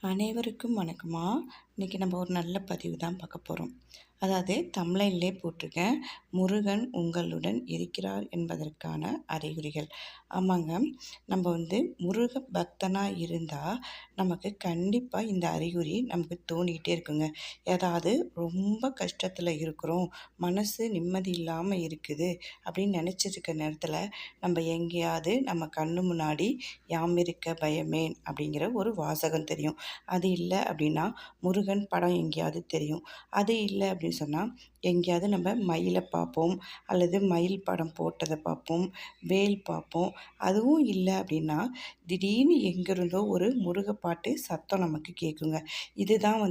அனைவருக்கும் வணக்கமா. இன்றைக்கி நம்ம ஒரு நல்ல பதிவு தான் பார்க்க போகிறோம். அதாவது தமிழ்லே போட்டிருக்கேன், முருகன் உங்களுடன் இருக்கிறார் என்பதற்கான அறிகுறிகள். ஆமாங்க, நம்ம முருக பக்தனாக இருந்தால் நமக்கு கண்டிப்பாக இந்த அறிகுறி நமக்கு தோணிக்கிட்டே இருக்குங்க. ஏதாவது ரொம்ப கஷ்டத்தில் இருக்கிறோம், மனசு நிம்மதி இல்லாமல் இருக்குது அப்படின்னு நினச்சிருக்க நேரத்தில் நம்ம எங்கேயாவது நம்ம கண்ணு முன்னாடி யாம் இருக்க பயமேன் அப்படிங்கிற ஒரு வாசகம் தெரியும். அது இல்லை அப்படின்னா முருகன் படம் எங்கேயாவது தெரியும். அது இல்லை அப்படின்னு சொன்னால் எங்கேயாவது நம்ம மயிலை பார்ப்போம், அல்லது மயில் படம் போட்டதை பார்ப்போம், வேல் பார்ப்போம். அதுவும் இல்லை அப்படின்னா திடீர்னு எங்கேருந்தோ ஒரு முருகப்பாட்டு சத்தம் நமக்கு கேட்குங்க. இதுதான்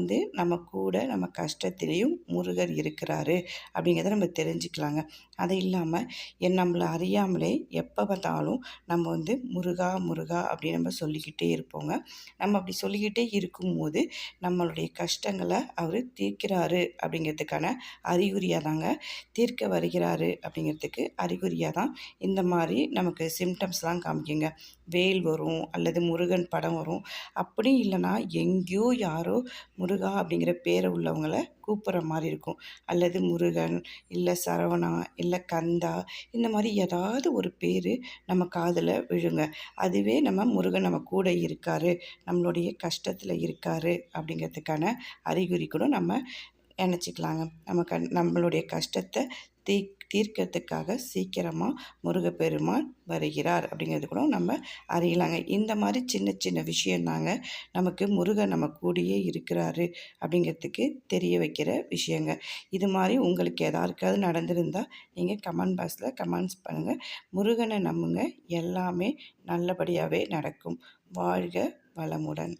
நம்ம கூட நம்ம கஷ்டத்துலேயும் முருகர் இருக்கிறாரு அப்படிங்கிறத நம்ம தெரிஞ்சுக்கலாங்க. அது இல்லாமல் நம்மளை அறியாமலே எப்போ பார்த்தாலும் நம்ம முருகா முருகா அப்படின்னு நம்ம சொல்லிக்கிட்டே இருப்போங்க. நம்ம அப்படி சொல்லிக்கிட்டே இருக்கும்போது நம்மளுடைய கஷ்டங்களை அவர் தீர்க்கிறாரு அப்படிங்கிறதுக்கான அறிகுறியாக தாங்க, தீர்க்க வருகிறாரு அப்படிங்கிறதுக்கு அறிகுறியாக தான் இந்த மாதிரி நமக்கு சிம்டம்ஸ்லாம் காமிக்குங்க. வேல் வரும், அல்லது முருகன் படம் வரும். அப்படி இல்லைன்னா எங்கேயோ யாரோ முருகா அப்படிங்கிற பேரை உள்ளவங்களை கூப்பிட்ற மாதிரி இருக்கும். அல்லது முருகன், இல்லை சரவணா, இல்லை கந்தா, இந்த மாதிரி ஏதாவது ஒரு பேர் நம்ம காதில் விழுங்க. அதுவே நம்ம முருகன் நம்ம கூட இருக்காரு, நம்மளுடைய கஷ்டத்தில் இருக்காரு அப்படிங்கிறதுக்கான அறிகுறி கூட நம்ம நினச்சிக்கலாங்க. நம்மளுடைய கஷ்டத்தை தீர்க்கிறதுக்காக சீக்கிரமாக முருகப்பெருமான் வருகிறார் அப்படிங்கிறது கூட நம்ம அறியலாங்க. இந்த மாதிரி சின்ன சின்ன விஷயந்தாங்க நமக்கு முருகன் நம்ம கூடயே இருக்கிறாரு அப்படிங்கிறதுக்கு தெரிய வைக்கிற விஷயங்க. இது மாதிரி உங்களுக்கு எதாருக்காவது நடந்திருந்தால் நீங்கள் கமெண்ட் பாக்ஸில் கமெண்ட்ஸ் பண்ணுங்கள். முருகனை நம்புங்க, எல்லாமே நல்லபடியாகவே நடக்கும். வாழ்க வளமுடன்.